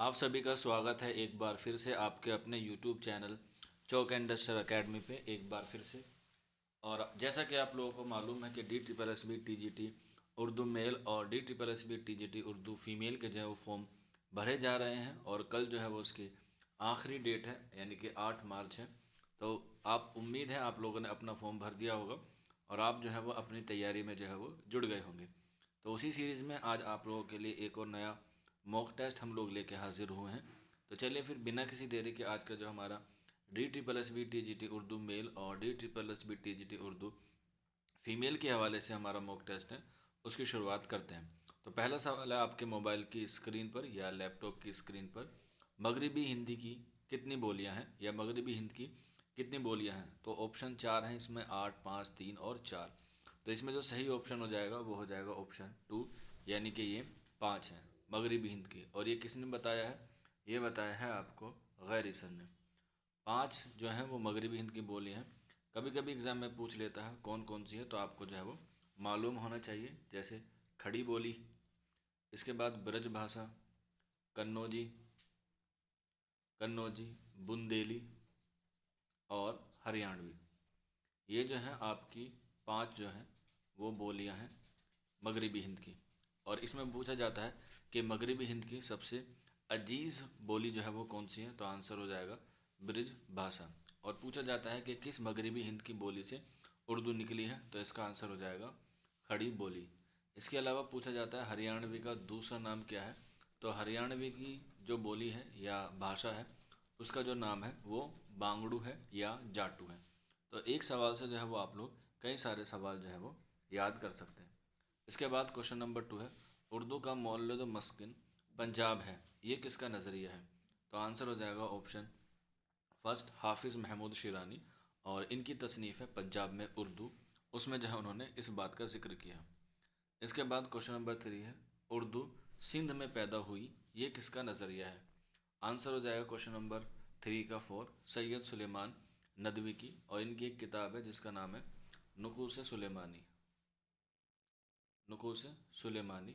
आप सभी का स्वागत है एक बार फिर से आपके अपने YouTube channel chalk and duster academy पे एक बार फिर से। और जैसा कि आप लोगों को मालूम है कि DSSB TGT उर्दू मेल और DSSB TGT उर्दू फीमेल के जो है वो फॉर्म भरे जा रहे हैं और कल जो है वो उसकी आखिरी डेट है, यानी कि 8 मार्च है। तो आप उम्मीद है आप लोगों ने अपना फॉर्म भर दिया होगा और आप जो है वो अपनी तैयारी में जो है वो जुड़ गए होंगे। तो उसी सीरीज़ में आज आप लोगों के लिए एक और नया मॉक टेस्ट हम लोग लेके हाजिर हुए हैं। तो चलिए फिर बिना किसी देरी के आज का जो हमारा DSSB TGT उर्दू मेल और DSSB TGT उर्दू फीमेल के हवाले से हमारा मॉक टेस्ट है, उसकी शुरुआत करते हैं। तो पहला सवाल है आपके मोबाइल की स्क्रीन पर या लैपटॉप की स्क्रीन पर, मगरिबी हिंदी की कितनी बोलियां हैं या मगरिबी हिंद की कितनी बोलियां हैं। तो ऑप्शन 4 हैं इसमें, 8, 5, 3 और 4। तो इसमें जो सही ऑप्शन हो जाएगा वो हो जाएगा ऑप्शन 2, यानी कि ये 5 है मगरिबी हिंद की। और ये किसने बताया है? ये बताया है आपको गैरी सर ने। 5 जो हैं वो मगरिबी हिंद की बोली हैं। कभी कभी एग्ज़ाम में पूछ लेता है कौन कौन सी है, तो आपको जो है वो मालूम होना चाहिए। जैसे खड़ी बोली, इसके बाद ब्रज भाषा, कन्नौजी, कन्नौजी, बुंदेली और हरियाणवी। ये जो हैं आपकी 5 जो हैं वो बोलियां हैं मगरिबी हिंद की। और इसमें पूछा जाता है कि मगरिबी हिंद की सबसे अजीज़ बोली जो है वो कौन सी है, तो आंसर हो जाएगा ब्रिज भाषा। और पूछा जाता है कि किस मगरिबी हिंद की बोली से उर्दू निकली है, तो इसका आंसर हो जाएगा खड़ी बोली। इसके अलावा पूछा जाता है हरियाणवी का दूसरा नाम क्या है, तो हरियाणवी की जो बोली है या भाषा है उसका जो नाम है वो बांगड़ू है या जाटू है। तो एक सवाल से जो है वो आप लोग कई सारे सवाल जो है वो याद कर सकते हैं। इसके बाद क्वेश्चन नंबर 2 है, उर्दू का मौलद मस्किन पंजाब है, ये किसका नज़रिया है। तो आंसर हो जाएगा ऑप्शन फर्स्ट, हाफिज़ महमूद शिरानी। और इनकी तसनीफ़ है पंजाब में उर्दू, उसमें जो है उन्होंने इस बात का जिक्र किया। इसके बाद क्वेश्चन नंबर 3 है, उर्दू सिंध में पैदा हुई, ये किसका नज़रिया है। आंसर हो जाएगा क्वेश्चन नंबर 3 का 4, सैयद सुलेमान नदवी की। और इनकी एक किताब है जिसका नाम है नुकूस सुलेमानी। नुकूस सुलेमानी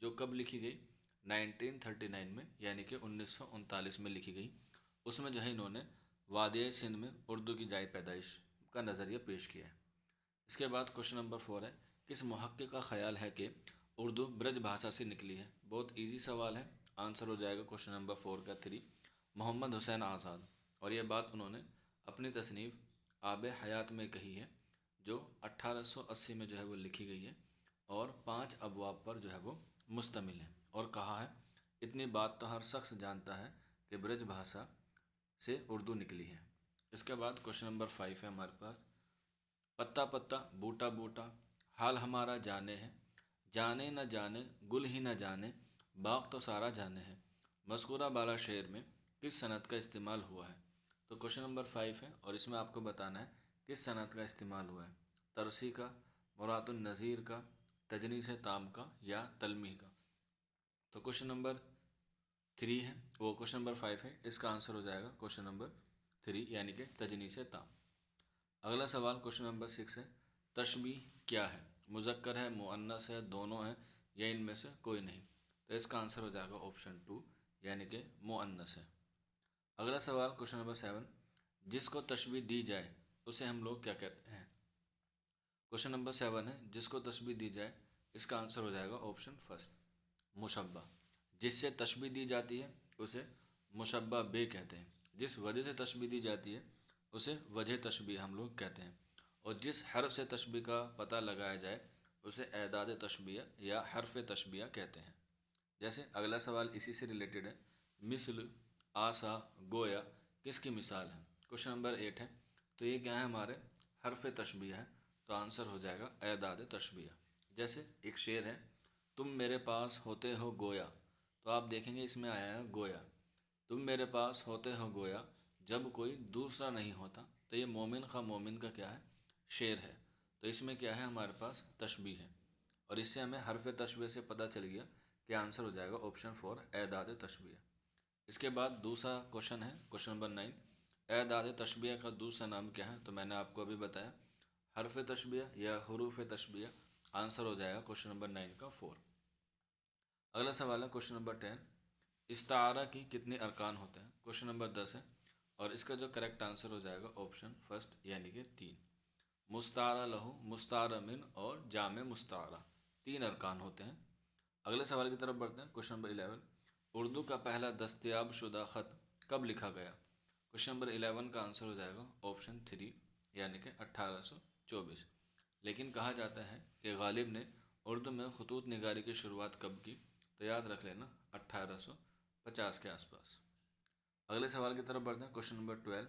जो कब लिखी गई, 1939 में, यानी कि 1939 में लिखी गई। उसमें जो है इन्होंने वादिया सिंध में उर्दू की जाए पैदाइश का नज़रिया पेश किया है। इसके बाद क्वेश्चन नंबर 4 है, किस मुहक्किक का ख्याल है कि उर्दू ब्रज भाषा से निकली है। बहुत इजी सवाल है, आंसर हो जाएगा क्वेश्चन नंबर 4 का 3, मोहम्मद हुसैन आज़ाद। और ये बात उन्होंने अपनी तसनीफ़ आब हयात में कही है, जो 1880 में जो है वो लिखी गई है और 5 अबवाब पर जो है वो मुश्तमिल है। और कहा है, इतनी बात तो हर शख्स जानता है कि ब्रज भाषा से उर्दू निकली है। इसके बाद क्वेश्चन नंबर 5 है हमारे पास, पत्ता पत्ता बूटा बूटा हाल हमारा जाने है, जाने न जाने गुल ही न जाने बाग तो सारा जाने है, मज़कूरा बाला शेर में किस सनत का इस्तेमाल हुआ है। तो क्वेश्चन नंबर 5 है और इसमें आपको बताना है किस सनत का इस्तेमाल हुआ है, तरसी का, मुरातुन नज़ीर का, तजनीस ताम का या तलमी का। तो क्वेश्चन नंबर 3 है, वो क्वेश्चन नंबर 5 है, इसका आंसर हो जाएगा क्वेश्चन नंबर 3, यानी कि तजनीस ताम। अगला सवाल क्वेश्चन नंबर 6 है, तशबीह क्या है, मुज़क्कर है, मुअन्नस है, दोनों है या इनमें से कोई नहीं। तो इसका आंसर हो जाएगा ऑप्शन 2, यानी कि मुअन्नस है। अगला सवाल क्वेश्चन नंबर 7, जिसको तशबीह दी जाए उसे हम लोग क्या कहते हैं। क्वेश्चन नंबर 7 है, जिसको तशबीह दी जाए, इसका आंसर हो जाएगा ऑप्शन फर्स्ट, मुशब्बा। जिससे तशबीह दी जाती है उसे मुशब्बा बे कहते हैं, जिस वजह से तशबीह दी जाती है उसे वजह तशबीह हम लोग कहते हैं। और जिस हर्फ से तशबीह का पता लगाया जाए उसे एदाद तशबीह या हर्फ तशबीह कहते हैं। जैसे अगला सवाल इसी से रिलेटेड है, मिसल, आसा, गोया किसकी मिसाल है। क्वेश्चन नंबर 8 है, तो ये क्या है हमारे हर्फ तशबीह है, तो आंसर हो जाएगा एदाद तशबीह। जैसे एक शेर है, तुम मेरे पास होते हो गोया, तो आप देखेंगे इसमें आया है गोया, तुम मेरे पास होते हो गोया जब कोई दूसरा नहीं होता। तो ये मोमिन का क्या है, शेर है। तो इसमें क्या है हमारे पास तशबीह है। और इससे हमें हरफ तशबीह से पता चल गया कि आंसर हो जाएगा ऑप्शन 4, एदाद तशबीह। इसके बाद दूसरा क्वेश्चन है क्वेश्चन नंबर 9, एदाद तशबीह का दूसरा नाम क्या है। तो मैंने आपको अभी बताया हरफ तशबीह या हरूफ तशबीह। आंसर हो जाएगा क्वेश्चन नंबर 9 का 4। अगला सवाल है क्वेश्चन नंबर 10, इस्तारा की कितने अरकान होते हैं? क्वेश्चन नंबर 10 है और इसका जो करेक्ट आंसर हो जाएगा ऑप्शन फर्स्ट यानी कि 3। मुस्तारा लहू, मुस्तारा मिन और जामे मुस्तारा, 3 अरकान होते हैं। अगले सवाल की तरफ बढ़ते हैं। क्वेश्चन नंबर 11, उर्दू का पहला दस्तयाब शुदा ख़त कब लिखा गया? क्वेश्चन नंबर 11 का आंसर हो जाएगा ऑप्शन 3 यानी कि 1824। लेकिन कहा जाता है कि गालिब ने उर्दू में खतूत निगारी की शुरुआत कब की? तो याद रख लेना 1850 के आसपास। अगले सवाल की तरफ बढ़ते हैं। क्वेश्चन नंबर 12,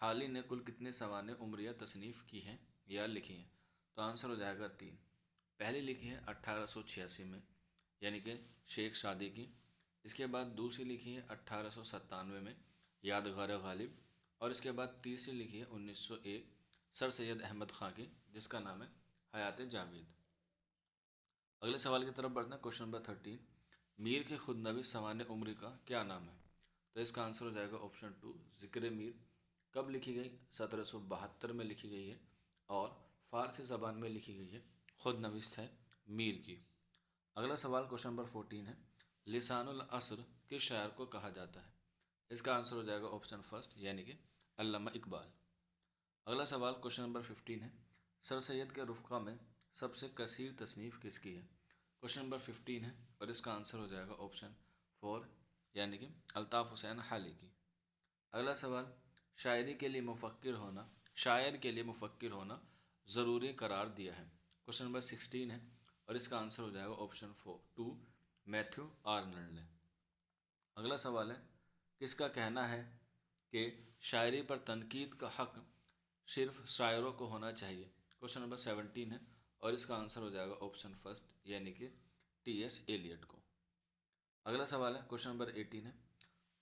हाली ने कुल कितने सवाने उम्रिया तसनीफ़ की हैं या लिखी हैं? तो आंसर हो जाएगा 3। पहली लिखी है 1886 में यानी कि शेख शादी की। इसके बाद दूसरी लिखी है 1897 में यादगार गालिब। और इसके बाद तीसरी लिखी है 1901 सर सैयद अहमद ख़ां की, जिसका नाम है हयात जावेद। अगले सवाल की तरफ बढ़ते हैं। क्वेश्चन नंबर 13, मीर के खुदनवीस सवाने उम्र का क्या नाम है? तो इसका आंसर हो जाएगा ऑप्शन 2 ज़िक्र मीर। कब लिखी गई? 1772 में लिखी गई है और फ़ारसी ज़बान में लिखी गई है। खुदनवीस है मीर की। अगला सवाल क्वेश्चन नंबर 14 है, लिसानुल असर किस शायर को कहा जाता है? इसका आंसर हो जाएगा ऑप्शन फर्स्ट यानी कि अल्लामा इकबाल। अगला सवाल क्वेश्चन नंबर 15 है, सर सैयद के रुफ़क़ा में सबसे कसीर तसनीफ़ किसकी है? क्वेश्चन नंबर 15 है और इसका आंसर हो जाएगा ऑप्शन 4 यानी कि अल्ताफ़ हुसैन हाली की। अगला सवाल, शायरी के लिए मुफ़क्किर होना, शायर के लिए मुफ़क्किर होना ज़रूरी करार दिया है? क्वेश्चन नंबर 16 है और इसका आंसर हो जाएगा ऑप्शन 2 मैथ्यू आर्नल्ड ने। अगला सवाल है, किसका कहना है कि शायरी पर तनकीद का हक़ सिर्फ शायरों को होना चाहिए? क्वेश्चन नंबर 17 है और इसका आंसर हो जाएगा ऑप्शन फर्स्ट यानी कि टी.एस. एलियट को। अगला सवाल है क्वेश्चन नंबर 18 है,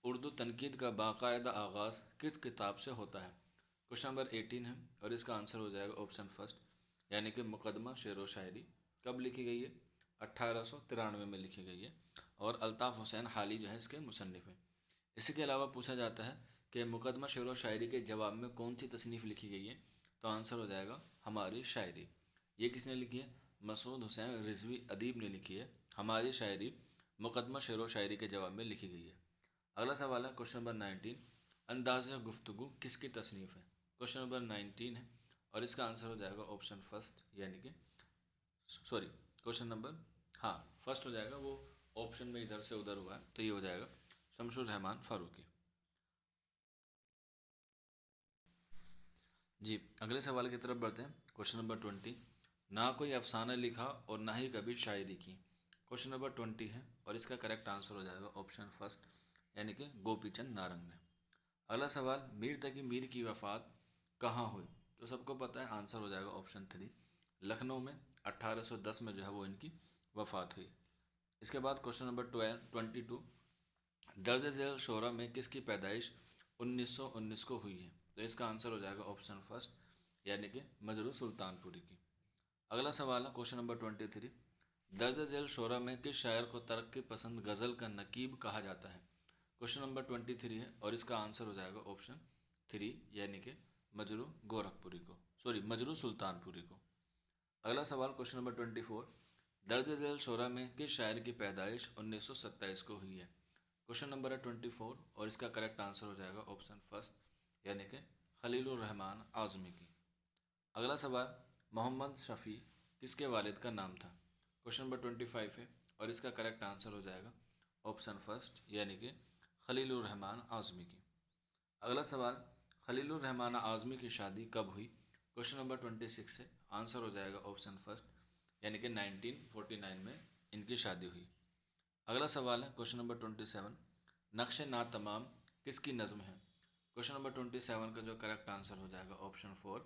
उर्दू तनकीद का बाकायदा आगाज़ किस किताब से होता है? क्वेश्चन नंबर 18 है और इसका आंसर हो जाएगा ऑप्शन फर्स्ट यानी कि मुकदमा शेर व शायरी। कब लिखी गई है? 1893 में लिखी गई है और अल्ताफ़ हुसैन हाली जो है इसके मुसन्निफ़ हैं। इसके अलावा पूछा जाता है कि मुकदमा शेर व शायरी के जवाब में कौन सी तसनीफ़ लिखी गई है? तो आंसर हो जाएगा हमारी शायरी। ये किसने लिखी है? मसूद हुसैन रिजवी अदीब ने लिखी है। हमारी शायरी मुकदमा शेर व शायरी के जवाब में लिखी गई है। अगला सवाल है क्वेश्चन नंबर 19, अंदाज़ गुफ्तगू किसकी तसनीफ़ है? क्वेश्चन नंबर 19 है और इसका आंसर हो जाएगा ऑप्शन फर्स्ट यानी कि सॉरी क्वेश्चन नंबर हाँ फर्स्ट हो जाएगा, वो ऑप्शन में इधर से उधर हुआ है तो ये हो जाएगा शमशुर रहमान फ़ारूकी। जी अगले सवाल की तरफ बढ़ते हैं। क्वेश्चन नंबर 20, ना कोई अफसाना लिखा और ना ही कभी शायरी की। क्वेश्चन नंबर 20 है और इसका करेक्ट आंसर हो जाएगा ऑप्शन फर्स्ट यानी कि गोपीचंद नारंग ने। अगला सवाल, मीर तकी मीर की वफ़ात कहाँ हुई? तो सबको पता है आंसर हो जाएगा ऑप्शन 3 लखनऊ में 1810 में जो है वो इनकी वफ़ात हुई। इसके बाद क्वेश्चन नंबर 22, दर्ज झेल शोरा में किसकी पैदाइश 1919 को हुई है? तो इसका आंसर हो जाएगा ऑप्शन फर्स्ट यानी कि मजरू सुल्तानपुरी की। अगला सवाल है क्वेश्चन नंबर 23, दर्ज झेल शोरा में किस शायर को तरक्की पसंद गज़ल का नकीब कहा जाता है? क्वेश्चन नंबर 23 है और इसका आंसर हो जाएगा ऑप्शन 3 यानी कि मजरू गोरखपुरी को, सॉरी मजरू सुल्तानपुरी को। अगला सवाल क्वेश्चन नंबर 24, दर्ज झेल शोरा में किस शायर की पैदाइश 1927 को हुई है? क्वेश्चन नंबर है 24 और इसका करेक्ट आंसर हो जाएगा ऑप्शन फर्स्ट यानी कि खलीलुर रहमान आज़मी की। अगला सवाल, मोहम्मद शफ़ी किसके वालिद का नाम था? क्वेश्चन नंबर 25 है और इसका करेक्ट आंसर हो जाएगा ऑप्शन फर्स्ट यानी कि खलीलुर रहमान आज़मी की। अगला सवाल, खलीलुर रहमान आज़मी की शादी कब हुई? क्वेश्चन नंबर 26 है, आंसर हो जाएगा ऑप्शन फर्स्ट यानी कि 1949 में इनकी शादी हुई। अगला सवाल है क्वेश्चन नंबर 27, नक्श ना तमाम किसकी नज़म है? क्वेश्चन नंबर 27 का जो करेक्ट आंसर हो जाएगा ऑप्शन 4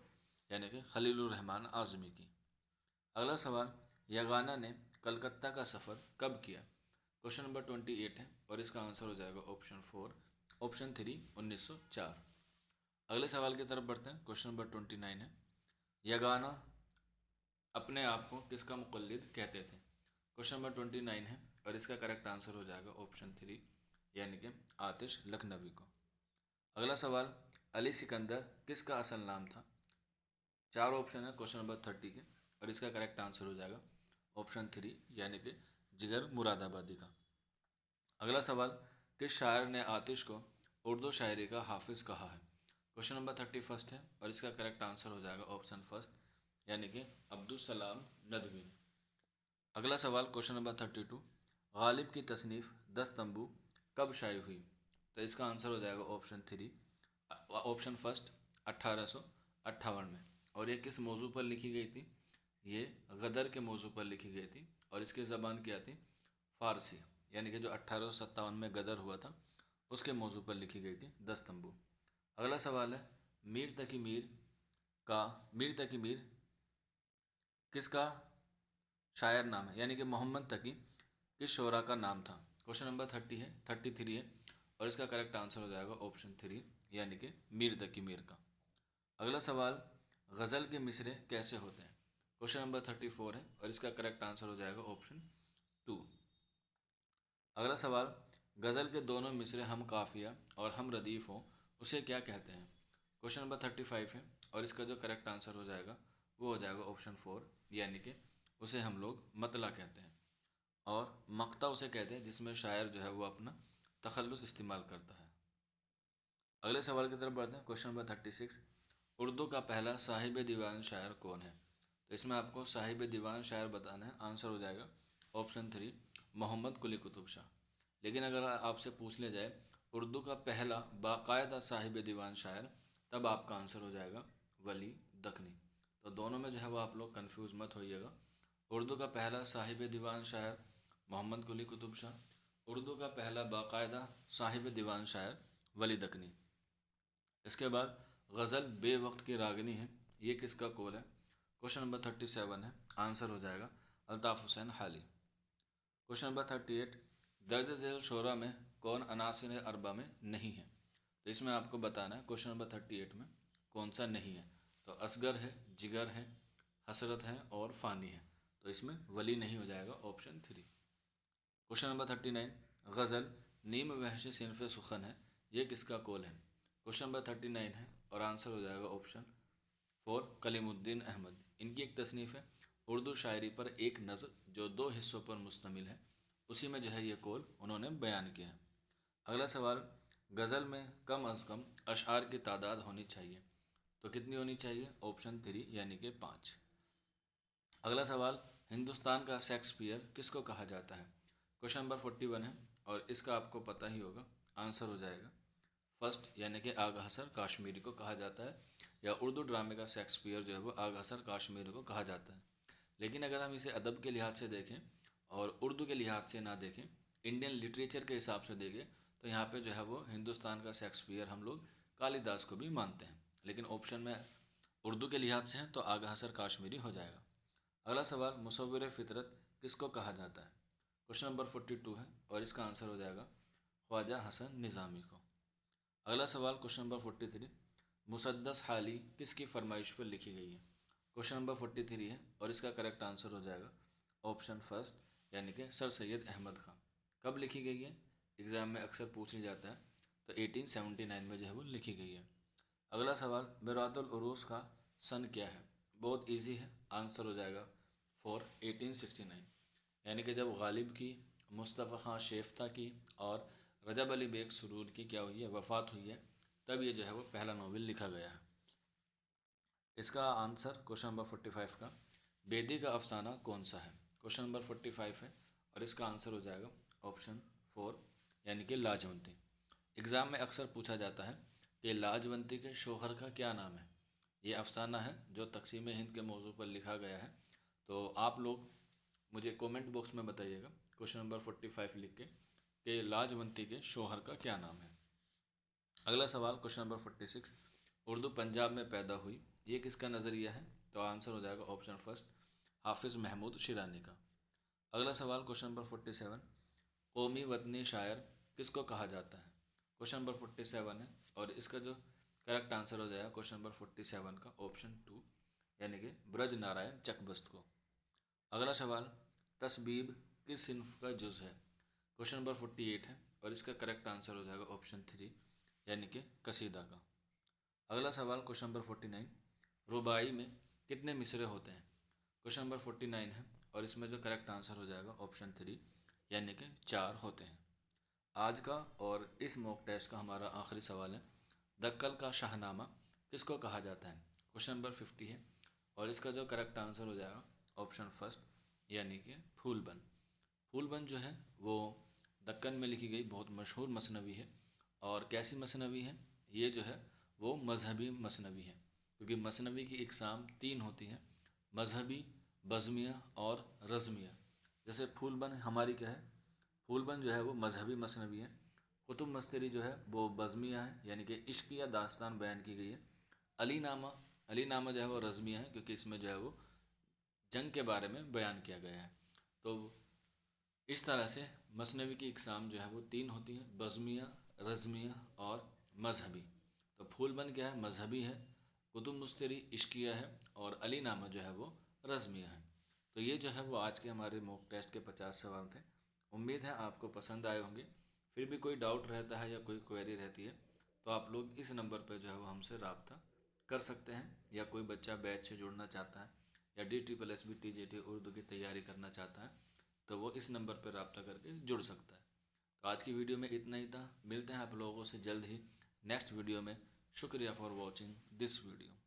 यानी कि खलीलुर रहमान आज़मी की। अगला सवाल, यगाना ने कलकत्ता का सफ़र कब किया? क्वेश्चन नंबर 28 है और इसका आंसर हो जाएगा ऑप्शन 4 ऑप्शन 3 1904। अगले सवाल की तरफ बढ़ते हैं। क्वेश्चन नंबर 29 है, यगाना अपने आप को किसका मुक़ल्लिद कहते थे? क्वेश्चन नंबर 29 है और इसका करेक्ट आंसर हो जाएगा ऑप्शन 3 यानी कि आतिश लखनवी को। अगला सवाल, अली सिकंदर किसका असल नाम था? 4 ऑप्शन है क्वेश्चन नंबर 30 के और इसका करेक्ट आंसर हो जाएगा ऑप्शन 3 यानी कि जिगर मुरादाबादी का। अगला सवाल, किस शायर ने आतिश को उर्दू शायरी का हाफिज़ कहा है? क्वेश्चन नंबर 31 है और इसका करेक्ट आंसर हो जाएगा ऑप्शन फर्स्ट यानी कि अब्दुल सलाम नदवी। अगला सवाल क्वेश्चन नंबर 32, गालिब की तसनीफ़ 10 तंबू कब शाये हुई? तो इसका आंसर हो जाएगा ऑप्शन थ्री, ऑप्शन फर्स्ट 1858 में। और ये किस मौजू पर लिखी गई थी? ये गदर के मौजू पर लिखी गई थी और इसकी ज़बान क्या थी? फ़ारसी। यानी कि जो 1857 में गदर हुआ था उसके मौजू पर लिखी गई थी 10 तंबू। अगला सवाल है, मीर तकी मीर किसका शायर नाम है? यानी कि मोहम्मद तकी किस शोरा का नाम था? क्वेश्चन नंबर 33 है और इसका करेक्ट आंसर हो जाएगा ऑप्शन थ्री यानी कि मीर तकी मीर का। अगला सवाल, गज़ल के मिसरे कैसे होते हैं? क्वेश्चन नंबर 34 है और इसका करेक्ट आंसर हो जाएगा ऑप्शन टू। अगला सवाल, गज़ल के दोनों मिसरे हम काफिया और हम रदीफ़ हों उसे क्या कहते हैं? क्वेश्चन नंबर 35 है और इसका जो करेक्ट आंसर हो जाएगा वो हो जाएगा ऑप्शन फोर यानी कि उसे हम लोग मतला कहते हैं। और मक्ता उसे कहते हैं जिसमें शायर जो है वो अपना तखल्लुस इस्तेमाल करता है। अगले सवाल की तरफ बढ़ते हैं। क्वेश्चन नंबर 36, उर्दू का पहला साहिब दीवान शायर कौन है? तो इसमें आपको साहिब दीवान शायर बताना है। आंसर हो जाएगा ऑप्शन थ्री मोहम्मद कुली कुतुब शाह। लेकिन अगर आपसे पूछ लिया जाए उर्दू का पहला बाकायदा साहिब दीवान शायर, तब आपका आंसर हो जाएगा वली दखनी। तो दोनों में जो है वो आप लोग कंफ्यूज मत होइएगा। उर्दू का पहला साहिब दीवान शायर मोहम्मद कुली कुतुब शाह, उर्दू का पहला बाकायदा साहिब दीवान शायर वली दखनी। इसके बाद गज़ल बेवक्त की रागनी है, ये किसका कौल है? क्वेश्चन नंबर 37 है। आंसर हो जाएगा अल्ताफ़ हुसैन हाली। क्वेश्चन नंबर 38, दर्ज झेल शोरा में कौन अनासिर अरबा में नहीं है? तो इसमें आपको बताना है क्वेश्चन नंबर 38 में कौन सा नहीं है। तो असगर है, जिगर है, हसरत है और फ़ानी है। तो इसमें वली नहीं हो जाएगा ऑप्शन थ्री। क्वेश्चन नंबर 39, गज़ल नीम वहशी सिनफ़ सुखन है, ये किसका कौल है? क्वेश्चन नंबर 39 है और आंसर हो जाएगा ऑप्शन फोर कलीमुद्दीन अहमद। इनकी एक तसनीफ़ है उर्दू शायरी पर एक नज़र जो दो हिस्सों पर मुश्तमिल है, उसी में जो है ये कौल उन्होंने बयान किया है। अगला सवाल, गज़ल में कम अज़ कम अशआर की तादाद होनी चाहिए, तो कितनी होनी चाहिए? ऑप्शन थ्री यानी कि 5। अगला सवाल, हिंदुस्तान का शेक्सपियर किसको कहा जाता है? क्वेश्चन नंबर 41 है और इसका आपको पता ही होगा। आंसर हो जाएगा फर्स्ट यानी कि आगा हसर काश्मीरी को कहा जाता है, या उर्दू ड्रामे का शेक्सपियर जो है वो आगा हसर काश्मीरी को कहा जाता है। लेकिन अगर हम इसे अदब के लिहाज से देखें और उर्दू के लिहाज से ना देखें, इंडियन लिटरेचर के हिसाब से देखें, तो यहाँ पे जो है वो हिंदुस्तान का शेक्सपियर हम लोग कालिदास को भी मानते हैं। लेकिन ऑप्शन में उर्दू के लिहाज से है तो आगा हसर काश्मीरी हो जाएगा। अगला सवाल, मुसव्विर फ़ितरत किसको कहा जाता है? क्वेश्चन नंबर 42 है और इसका आंसर हो जाएगा ख्वाजा हसन निज़ामी को। अगला सवाल क्वेश्चन नंबर 43, मुसद्दस हाली किसकी फरमाइश पर लिखी गई है? क्वेश्चन नंबर 43 है और इसका करेक्ट आंसर हो जाएगा ऑप्शन फर्स्ट यानी कि सर सैयद अहमद खां। कब लिखी गई है? एग्ज़ाम में अक्सर पूछ लिया जाता है, तो 1879 में जो है वो लिखी गई है। अगला सवाल, मिरातुल उरूस का सन क्या है? बहुत इजी है, आंसर हो जाएगा फॉर 1869। यानी कि जब गालिब की, मुस्तफ़ा खां शेफ्ता की और रजब अली बेग सुरूर की क्या हुई है? वफ़ात हुई है, तब ये जो है वो पहला नावल लिखा गया है। इसका आंसर क्वेश्चन नंबर 45 का, बेदी का अफसाना कौन सा है? क्वेश्चन नंबर 45 है और इसका आंसर हो जाएगा ऑप्शन फोर यानी कि लाजवंती। एग्ज़ाम में अक्सर पूछा जाता है कि लाजवंती के शोहर का क्या नाम है? ये अफसाना है जो तकसीम हिंद के मौजू पर लिखा गया है। तो आप लोग मुझे कमेंट बॉक्स में बताइएगा क्वेश्चन नंबर 45 लिख के कि लाजवंती के शोहर का क्या नाम है। अगला सवाल क्वेश्चन नंबर 46, उर्दू पंजाब में पैदा हुई, ये किसका नज़रिया है? तो आंसर हो जाएगा ऑप्शन फर्स्ट हाफिज़ महमूद शिरानी का। अगला सवाल क्वेश्चन नंबर 47, कौमी वतनी शायर किसको कहा जाता है? क्वेश्चन नंबर 47 है और इसका जो करेक्ट आंसर हो जाएगा क्वेश्चन नंबर 47 का ऑप्शन टू यानी कि ब्रज नारायण चकबस्त को। अगला सवाल, तस्बीब किस सिन्फ का जुज़ है? क्वेश्चन नंबर 48 है और इसका करेक्ट आंसर हो जाएगा ऑप्शन थ्री यानी कि कसीदा का। अगला सवाल क्वेश्चन नंबर 49, रुबाई में कितने मिसरे होते हैं? क्वेश्चन नंबर 49 है और इसमें जो करेक्ट आंसर हो जाएगा ऑप्शन थ्री यानी कि 4 होते हैं। आज का और इस मॉक टेस्ट का हमारा आखिरी सवाल है, दक्कन का शाहनामा किसको कहा जाता है। क्वेश्चन नंबर 50 है और इसका जो करेक्ट आंसर हो जाएगा ऑप्शन फर्स्ट यानी कि फूलबन। फूलबन जो है वो दक्कन में लिखी गई बहुत मशहूर मसनवी है। और कैसी मसनवी है, ये जो है वो मजहबी मसनवी है, क्योंकि मसनवी की इकसाम तीन होती हैं, मजहबी, बज़मिया और रज़मिया। जैसे फूलबन हमारी क्या है, फूलबन जो है वो मजहबी मसनवी है। कुतुब मस्तरी जो है वो बज़मिया है, यानी कि इश्किया दास्तान बयान की गई है। अली नामा, अली नामा जो है वो रज़मिया है, क्योंकि इसमें जो है वो जंग के बारे में बयान किया गया है। तो इस तरह से मसनवी की इकसाम जो है वो तीन होती हैं, बज़मिया, रज़मिया और मजहबी। तो फूलबन क्या है, मजहबी है, कुतुब मुस्तरी इश्किया है और अली नामा जो है वो रज़मिया है। तो ये जो है वो आज के हमारे मॉक टेस्ट के 50 सवाल थे। उम्मीद है आपको पसंद आए होंगे। फिर भी कोई डाउट रहता है या कोई क्वेरी रहती है तो आप लोग इस नंबर पर जो है वो हमसे रब्ता कर सकते हैं, या कोई बच्चा बैच से जुड़ना चाहता है या DSSB TJT उर्दू की तैयारी करना चाहता है तो वो इस नंबर पर रब्ता करके जुड़ सकता है। तो आज की वीडियो में इतना ही था। मिलते हैं आप लोगों से जल्द ही नेक्स्ट वीडियो में। शुक्रिया फॉर वॉचिंग दिस वीडियो।